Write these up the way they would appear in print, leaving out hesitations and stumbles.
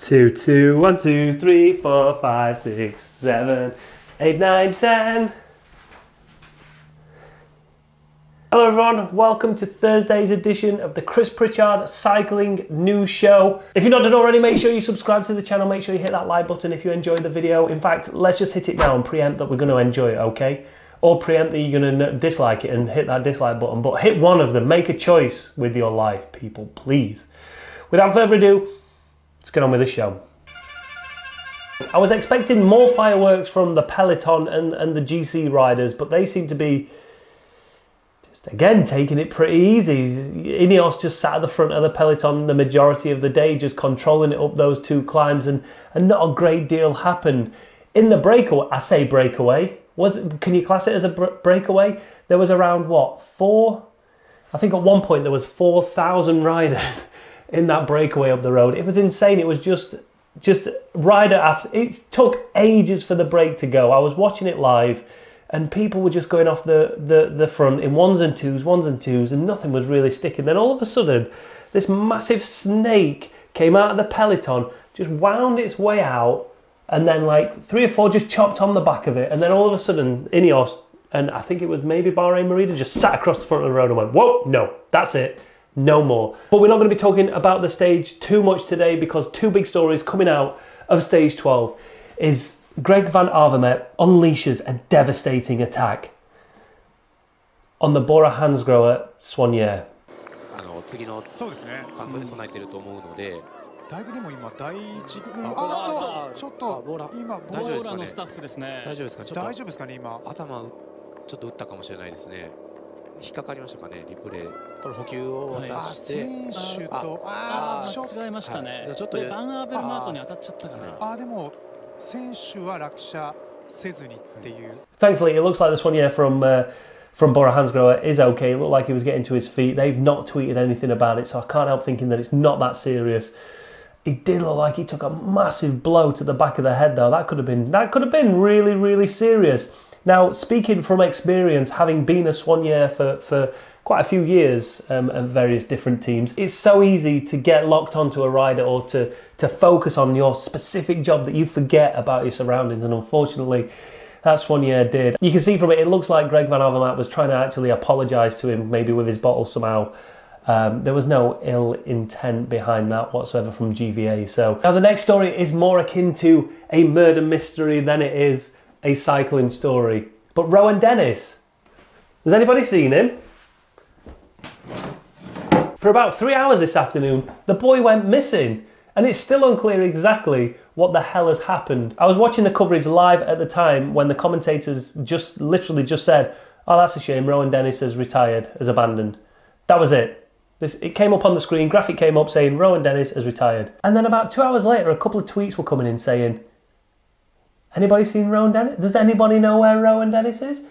2, 2, 1, 2, 3, 4, 5, 6, 7, 8, 9, 10. Hello everyone, welcome to Thursday's edition of the Chris Pritchard Cycling News Show. If you've not done already, make sure you subscribe to the channel, make sure you hit that like button if you enjoyed the video. In fact, let's just hit it now and preempt that we're going to enjoy it, okay? Or preempt that you're going to dislike it and hit that dislike button, but hit one of them, make a choice with your life, people, please. Without further ado, let's get on with the show. I was expecting more fireworks from the peloton and the GC riders, but they seem to be just again taking it pretty easy. Ineos just sat at the front of the peloton the majority of the day, just controlling it up those two climbs, and not a great deal happened. In the breakaway, I say breakaway, can you class it as a breakaway? There was around what, I think at one point there was 4,000 riders in that breakaway up the road. It was insane. It was just rider after. It took ages for the break to go. I was watching it live and people were just going off the front in ones and twos, and nothing was really sticking. Then all of a sudden, this massive snake came out of the peloton, just wound its way out, and then like 3 or 4 just chopped on the back of it. And then all of a sudden, Ineos, and I think it was maybe Bahrain Merida, just sat across the front of the road and went, whoa, no, that's it. No more. But we're not going to be talking about the stage too much today, because two big stories coming out of stage 12 is Greg Van Avermaet unleashes a devastating attack on the Bora Swanny. 次の乾燥で備えていると思うので、だいぶでも今第一ちょっと今ボーラのスタッフですね。大丈夫ですか？大丈夫ですかね今。頭ちょっと打ったかもしれないですね。引っかかりましたかね、リプレイ。これ補給を渡して、選手と違いましたね。ちょっとバンアーベルマートに当たっちゃったかな。でも選手は落車せずにっていう。Thankfully, it looks like this one, from Bora is okay. It looked like he was getting to his feet. They've not tweeted anything about it, so I can't help thinking that it's not that serious. It did look like he took a massive blow to the back of the head, though. That could have been really, really serious. Now, speaking from experience, having been a Soigneur for quite a few years at various different teams, it's so easy to get locked onto a rider or to focus on your specific job that you forget about your surroundings, and unfortunately, that Soigneur did. You can see from it, it looks like Greg Van Avermaet was trying to actually apologise to him, maybe with his bottle somehow. There was no ill intent behind that whatsoever from GVA. So now the next story is more akin to a murder mystery than it is a cycling story. But Rohan Dennis, has anybody seen him? For about 3 hours this afternoon, the boy went missing, and it's still unclear exactly what the hell has happened. I was watching the coverage live at the time when the commentators literally just said, oh, that's a shame, Rohan Dennis has retired, has abandoned. That was it. It came up on the screen, graphic came up saying Rohan Dennis has retired. And then about 2 hours later, a couple of tweets were coming in saying, anybody seen Rohan Dennis? Does anybody know where Rohan Dennis is?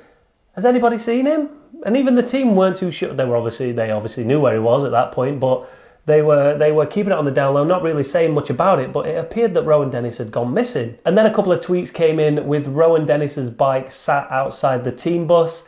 Has anybody seen him? And even the team weren't too sure. They obviously knew where he was at that point, but they were keeping it on the down low, not really saying much about it, but it appeared that Rohan Dennis had gone missing. And then a couple of tweets came in with Rohan Dennis's bike sat outside the team bus.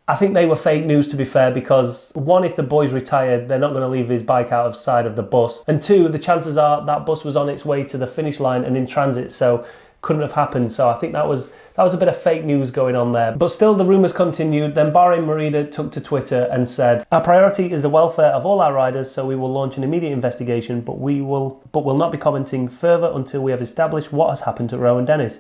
I think they were fake news, to be fair, because one, if the boy's retired, they're not going to leave his bike outside of the bus. And two, the chances are that bus was on its way to the finish line and in transit, so couldn't have happened. So I think that was a bit of fake news going on there. But still, the rumours continued. Then Bahrain Merida took to Twitter and said, our priority is the welfare of all our riders, so we will launch an immediate investigation, but will not be commenting further until we have established what has happened to Rohan Dennis.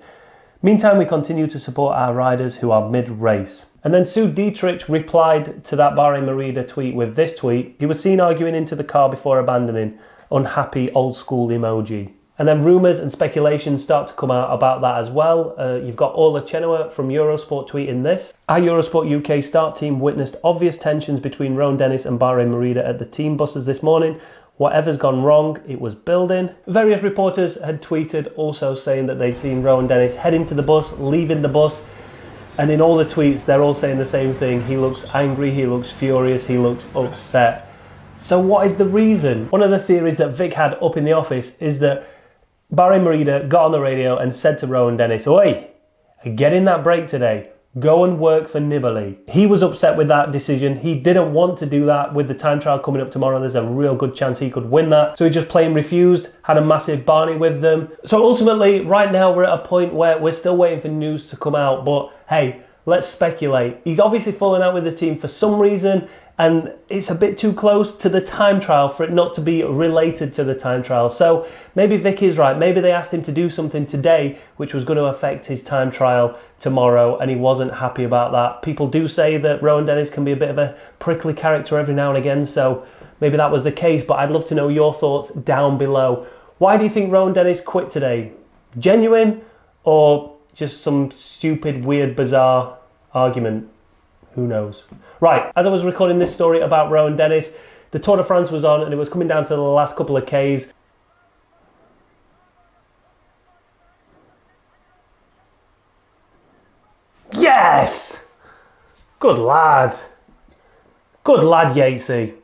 Meantime, we continue to support our riders who are mid-race. And then Sue Dietrich replied to that Bahrain Merida tweet with this tweet. He was seen arguing into the car before abandoning. Unhappy old school emoji. And then rumours and speculation start to come out about that as well. You've got Orla Chenoweth from Eurosport tweeting this. Our Eurosport UK start team witnessed obvious tensions between Rohan Dennis and Bahrain Merida at the team buses this morning. Whatever's gone wrong, it was building. Various reporters had tweeted also saying that they'd seen Rohan Dennis head into the bus, leaving the bus. And in all the tweets, they're all saying the same thing. He looks angry, he looks furious, he looks upset. So what is the reason? One of the theories that Vic had up in the office is that Bahrain Merida got on the radio and said to Rohan Dennis, oi, get in that break today. go and work for Nibali. He was upset with that decision. He didn't want to do that with the time trial coming up tomorrow. There's a real good chance he could win that. So he just plain refused, had a massive Barney with them. So ultimately, right now we're at a point where we're still waiting for news to come out. But hey, let's speculate. He's obviously fallen out with the team for some reason, and it's a bit too close to the time trial for it not to be related to the time trial. So maybe Vic is right. Maybe they asked him to do something today which was going to affect his time trial tomorrow, and he wasn't happy about that. People do say that Rohan Dennis can be a bit of a prickly character every now and again, so maybe that was the case, but I'd love to know your thoughts down below. Why do you think Rohan Dennis quit today? Genuine or just some stupid, weird, bizarre argument? Who knows? Right, as I was recording this story about Rohan Dennis, the Tour de France was on and it was coming down to the last couple of Ks. Yes! Good lad. Good lad, Yatesy.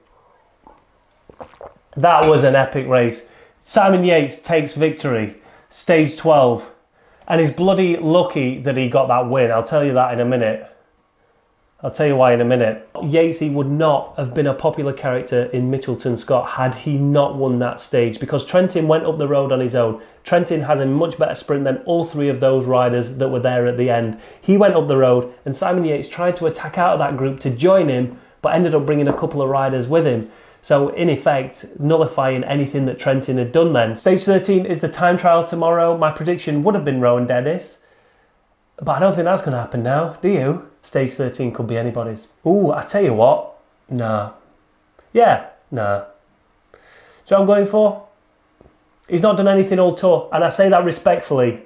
That was an epic race. Simon Yates takes victory, stage 12. And he's bloody lucky that he got that win. I'll tell you that in a minute. I'll tell you why in a minute. Yatesy would not have been a popular character in Mitchelton Scott had he not won that stage, because Trentin went up the road on his own. Trentin has a much better sprint than all three of those riders that were there at the end. He went up the road and Simon Yates tried to attack out of that group to join him, but ended up bringing a couple of riders with him. So in effect, nullifying anything that Trentin had done then. Stage 13 is the time trial tomorrow. My prediction would have been Rohan Dennis, but I don't think that's going to happen now, do you? Stage 13 could be anybody's. Ooh, I tell you what. Nah. Yeah, nah. So I'm going for? He's not done anything all tour, and I say that respectfully.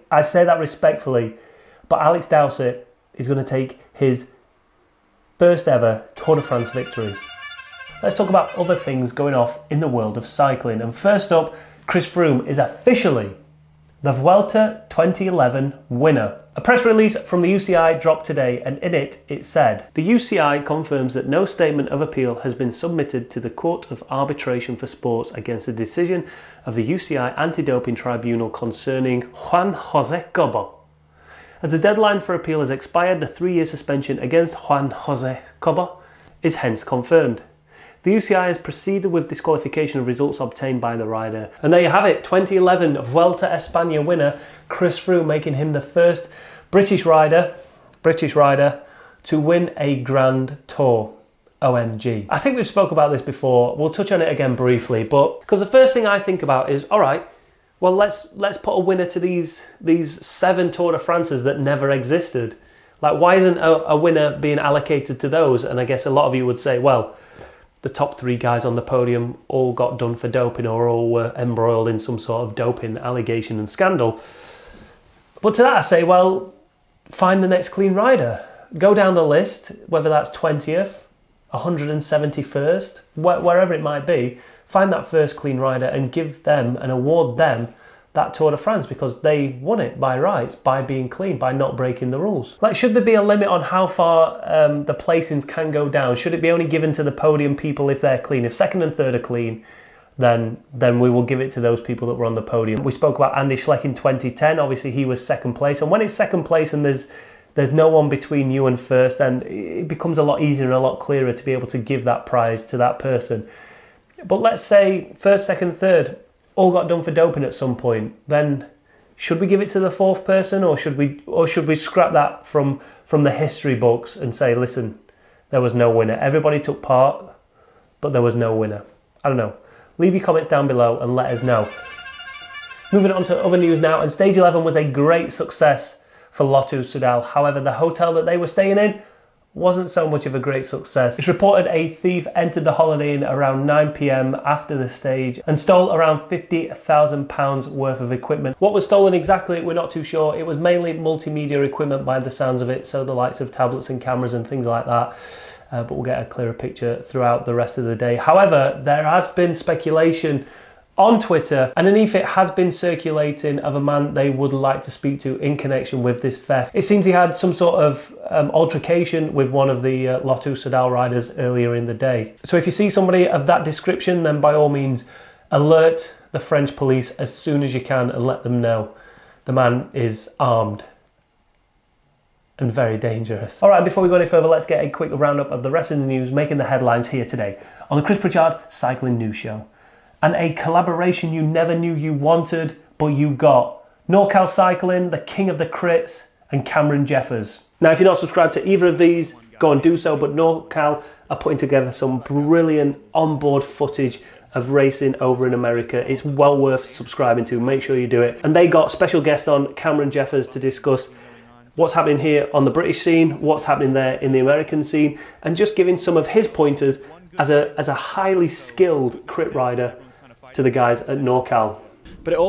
But Alex Dowsett is going to take his first ever Tour de France victory. Let's talk about other things going off in the world of cycling. And first up, Chris Froome is officially the Vuelta 2011 winner. A press release from the UCI dropped today, and in it, it said, "The UCI confirms that no statement of appeal has been submitted to the Court of Arbitration for Sports against the decision of the UCI Anti-Doping Tribunal concerning Juan José Cobo. As the deadline for appeal has expired, the 3-year suspension against Juan José Cobo is hence confirmed. The UCI has proceeded with disqualification of results obtained by the rider." And there you have it, 2011 Vuelta España winner Chris Froome, making him the first British rider to win a Grand Tour. OMG. I think we've spoke about this before. We'll touch on it again briefly, but because the first thing I think about is, all right, well, let's put a winner to these 7 Tour de France's that never existed. Like, why isn't a winner being allocated to those? And I guess a lot of you would say, well, the top 3 guys on the podium all got done for doping or all were embroiled in some sort of doping allegation and scandal. But to that I say, well, find the next clean rider. Go down the list, whether that's 20th, 171st, wherever it might be, find that first clean rider and give them and award them that Tour de France, because they won it by rights, by being clean, by not breaking the rules. Like, should there be a limit on how far the placings can go down? Should it be only given to the podium people if they're clean? If second and third are clean, then we will give it to those people that were on the podium. We spoke about Andy Schleck in 2010. Obviously, he was second place. And when it's second place and there's no one between you and first, then it becomes a lot easier and a lot clearer to be able to give that prize to that person. But let's say first, second, third all got done for doping at some point, then should we give it to the 4th person, or should we scrap that from the history books and say, listen, there was no winner. Everybody took part, but there was no winner. I don't know. Leave your comments down below and let us know. Moving on to other news now, and stage 11 was a great success for Lotto Soudal. However, the hotel that they were staying in wasn't so much of a great success. It's reported a thief entered the Holiday Inn around 9 PM after the stage and stole around £50,000 worth of equipment. What was stolen exactly, we're not too sure. It was mainly multimedia equipment by the sounds of it, so the likes of tablets and cameras and things like that. But we'll get a clearer picture throughout the rest of the day. However, there has been speculation on Twitter, and an e-fit has been circulating of a man they would like to speak to in connection with this theft. It seems he had some sort of altercation with one of the Lotto Soudal riders earlier in the day. So if you see somebody of that description, then by all means alert the French police as soon as you can and let them know the man is armed. and very dangerous. All right, before we go any further, let's get a quick roundup of the rest of the news making the headlines here today on the Chris Pritchard Cycling News Show. And a collaboration you never knew you wanted, but you got. NorCal Cycling, the king of the crits, and Cameron Jeffers. Now, if you're not subscribed to either of these, go and do so, but NorCal are putting together some brilliant onboard footage of racing over in America. It's well worth subscribing to, make sure you do it. And they got special guest on, Cameron Jeffers, to discuss what's happening here on the British scene, what's happening there in the American scene, and just giving some of his pointers as a highly skilled crit rider to the guys at NorCal. But it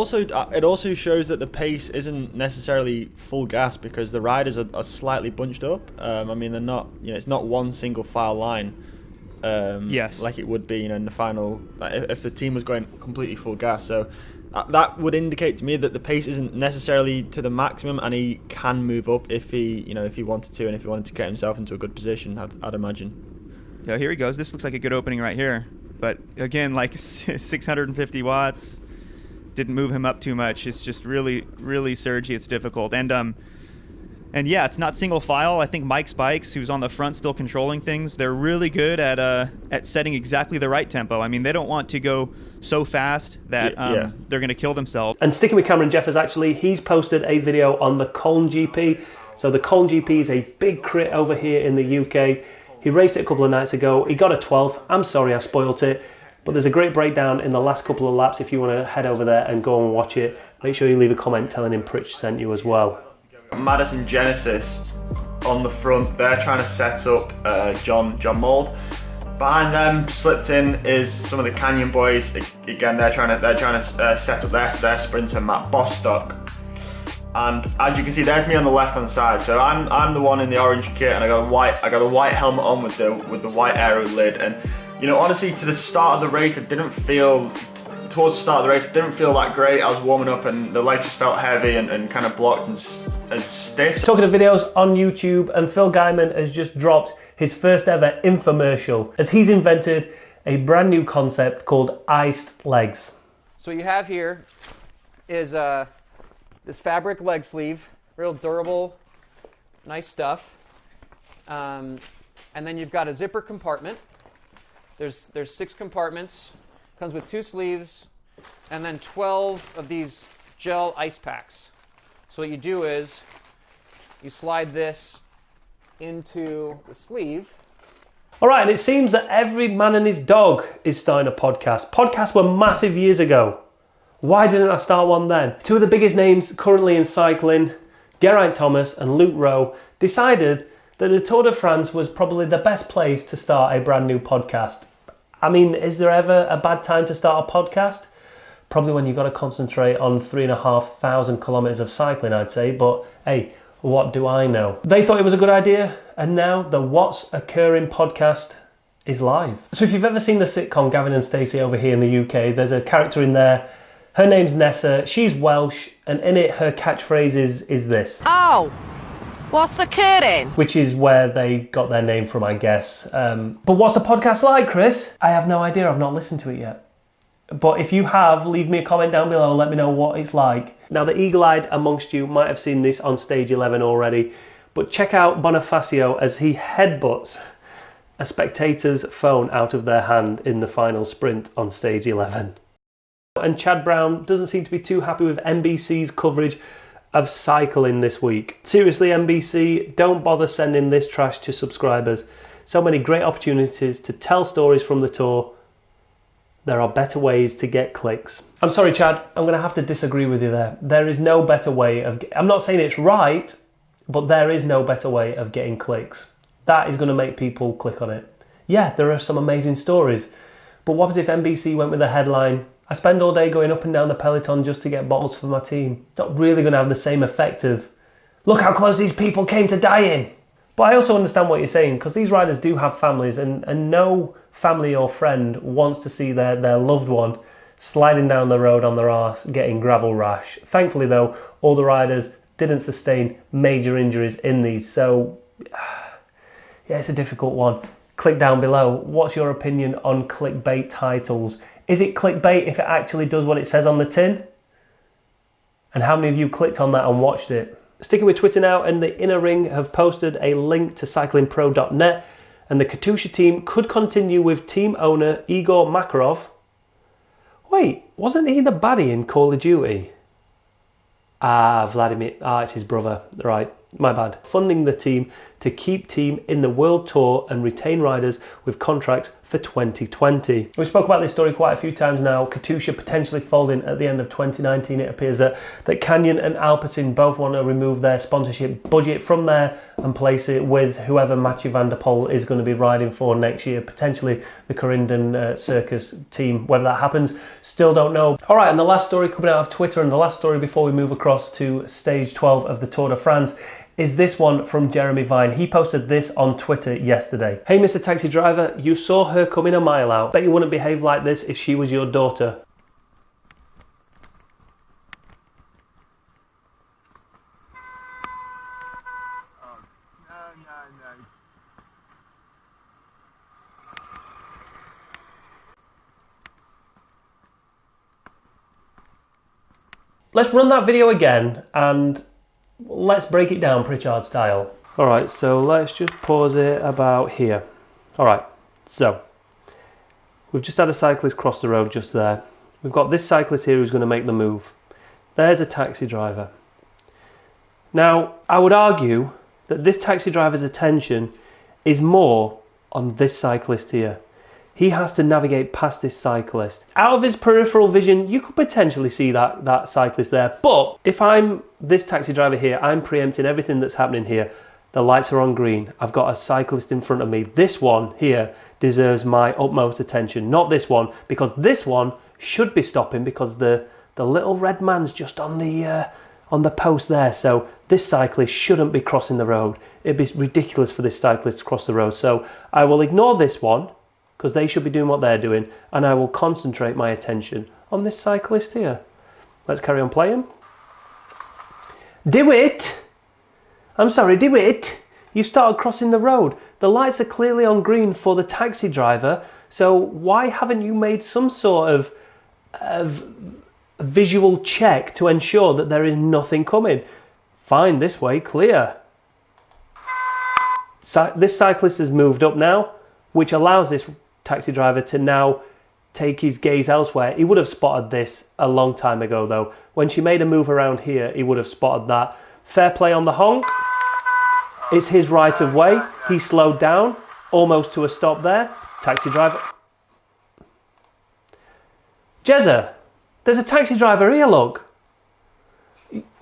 also shows that the pace isn't necessarily full gas because the riders are slightly bunched up. I mean, they're not, it's not one single file line. Yes. Like it would be, in the final, if the team was going completely full gas. So that would indicate to me that the pace isn't necessarily to the maximum, and he can move up if he wanted to, and if he wanted to get himself into a good position. I'd imagine. Yeah, here he goes. This looks like a good opening right here. But again, like 650 watts. Didn't move him up too much. It's just really, really surgy. It's difficult. And yeah, it's not single file. I think Mike's Bikes, who's on the front still controlling things, they're really good at setting exactly the right tempo. I mean, they don't want to go so fast that they're going to kill themselves. And sticking with Cameron Jeffers, actually, he's posted a video on the Colne GP. So the Colne GP is a big crit over here in the UK. He raced it a couple of nights ago. He got a 12th. I'm sorry I spoilt it. But there's a great breakdown in the last couple of laps if you want to head over there and go and watch it. Make sure you leave a comment telling him Pritch sent you as well. Madison Genesis on the front, they're trying to set up John Mould. Behind them, slipped in, is some of the Canyon boys. Again, they're trying to set up their sprinter Matt Bostock. And as you can see, there's me on the left-hand side. So I'm the one in the orange kit, and I got a white helmet on with the white aero lid. And honestly, to the start of the race, towards the start of the race, it didn't feel that great. I was warming up and the legs just felt heavy and kind of blocked and stiff. Talking of videos on YouTube, and Phil Guyman has just dropped his first ever infomercial as he's invented a brand new concept called iced legs. So you have here is this fabric leg sleeve, real durable, nice stuff. And then you've got a zipper compartment. There's 6 compartments, comes with 2 sleeves, and then 12 of these gel ice packs. So what you do is you slide this into the sleeve. All right, and it seems that every man and his dog is starting a podcast. Podcasts were massive years ago. Why didn't I start one then? 2 of the biggest names currently in cycling, Geraint Thomas and Luke Rowe, decided that the Tour de France was probably the best place to start a brand new podcast. I mean, is there ever a bad time to start a podcast? Probably when you've got to concentrate on 3,500 kilometres of cycling, I'd say, but hey, what do I know? They thought it was a good idea, and now the What's Occurring podcast is live. So if you've ever seen the sitcom Gavin and Stacey over here in the UK, there's a character in there. Her name's Nessa, she's Welsh, and in it her catchphrase is this. Oh! What's occurring? Which is where they got their name from, I guess. But what's the podcast like, Chris? I have no idea, I've not listened to it yet. But if you have, leave me a comment down below, let me know what it's like. Now, the eagle-eyed amongst you might have seen this on stage 11 already, but check out Bonifacio as he headbutts a spectator's phone out of their hand in the final sprint on stage 11. And Chad Brown doesn't seem to be too happy with NBC's coverage of cycling this week. Seriously, NBC, don't bother sending this trash to subscribers. So many great opportunities to tell stories from the tour. There are better ways to get clicks. I'm sorry, Chad, I'm going to have to disagree with you there. There is no better way of... I'm not saying it's right, but there is no better way of getting clicks. That is going to make people click on it. Yeah, there are some amazing stories, but what if NBC went with a headline, I spend all day going up and down the peloton just to get bottles for my team? It's not really going to have the same effect of, look how close these people came to dying. But I also understand what you're saying, because these riders do have families, and no family or friend wants to see their loved one sliding down the road on their arse, getting gravel rash. Thankfully though, all the riders didn't sustain major injuries in these, so yeah, it's a difficult one. Click down below. What's your opinion on clickbait titles? Is it clickbait if it actually does what it says on the tin? And how many of you clicked on that and watched it? Sticking with Twitter now, and the Inner Ring have posted a link to cyclingpro.net, and the Katusha team could continue with team owner Igor Makarov. Wait, wasn't he the baddie in Call of Duty? Vladimir. It's his brother. Right, my bad. Funding the team to keep team in the World Tour and retain riders with contracts for 2020. We spoke about this story quite a few times now. Katusha potentially folding at the end of 2019. It appears that Canyon and Alpecin both want to remove their sponsorship budget from there and place it with whoever Mathieu van der Poel is going to be riding for next year, potentially the Corindon Circus team. Whether that happens, still don't know. All right, and the last story coming out of Twitter, and the last story before we move across to stage 12 of the Tour de France, is this one from Jeremy Vine. He posted this on Twitter yesterday. Hey Mr. Taxi Driver, you saw her coming a mile out. Bet you wouldn't behave like this if she was your daughter. Let's run that video again and let's break it down Pritchard style. All right, so let's just pause it about here. All right, so we've just had a cyclist cross the road just there. We've got this cyclist here who's going to make the move. There's a taxi driver. Now, I would argue that this taxi driver's attention is more on this cyclist here. He has to navigate past this cyclist. Out of his peripheral vision, you could potentially see that cyclist there. But if I'm this taxi driver here, I'm preempting everything that's happening here. The lights are on green. I've got a cyclist in front of me. This one here deserves my utmost attention, not this one, because this one should be stopping because the little red man's just on the post there. So this cyclist shouldn't be crossing the road. It'd be ridiculous for this cyclist to cross the road. So I will ignore this one, because they should be doing what they're doing, and I will concentrate my attention on this cyclist here. Let's carry on playing. Do it! I'm sorry, do it! You started crossing the road. The lights are clearly on green for the taxi driver, so why haven't you made some sort of visual check to ensure that there is nothing coming? Fine, this way, clear. This cyclist has moved up now, which allows this taxi driver to now take his gaze elsewhere. He would have spotted this a long time ago though. When she made a move around here, he would have spotted that. Fair play on the honk. It's his right of way. He slowed down almost to a stop there. Taxi driver. Jezza, there's a taxi driver here, look.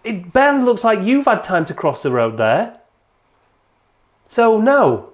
It barely looks like you've had time to cross the road there. So no.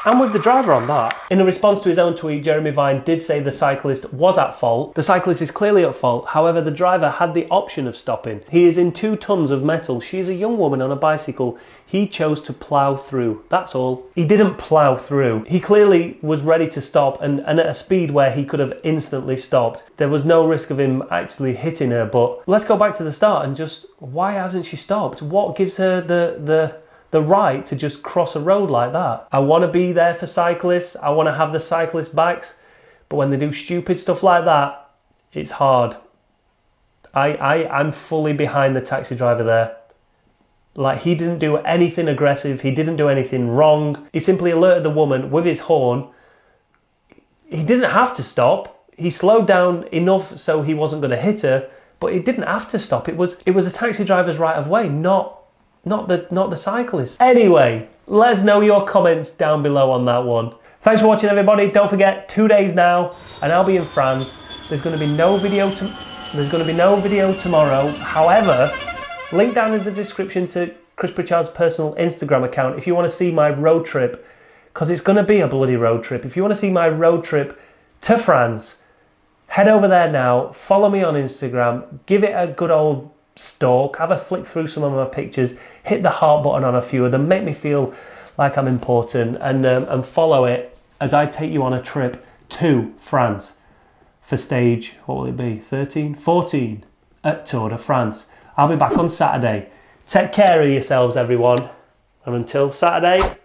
I'm with the driver on that. In a response to his own tweet, Jeremy Vine did say the cyclist was at fault. The cyclist is clearly at fault. However, the driver had the option of stopping. He is in 2 tons of metal. She is a young woman on a bicycle. He chose to plough through. That's all. He didn't plough through. He clearly was ready to stop and at a speed where he could have instantly stopped. There was no risk of him actually hitting her, but let's go back to the start and just, why hasn't she stopped? What gives her the right to just cross a road like that? I want to be there for cyclists. I want to have the cyclist backs. But when they do stupid stuff like that, it's hard. I'm fully behind the taxi driver there. Like, he didn't do anything aggressive. He didn't do anything wrong. He simply alerted the woman with his horn. He didn't have to stop. He slowed down enough so he wasn't going to hit her, but he didn't have to stop. It was a taxi driver's right of way, not the cyclist. Anyway, let us know your comments down below on that one. Thanks for watching, everybody. Don't forget, 2 days now and I'll be in France. There's going to be no video tomorrow. However, link down in the description to Chris Pritchard's personal Instagram account if you want to see my road trip, because it's going to be a bloody road trip. If you want to see my road trip to France, head over there now, follow me on Instagram, give it a good old stalk, have a flick through some of my pictures, hit the heart button on a few of them, make me feel like I'm important, and follow it as I take you on a trip to France for stage, what will it be, 13, 14 at Tour de France. I'll be back on Saturday. Take care of yourselves, everyone, and until Saturday,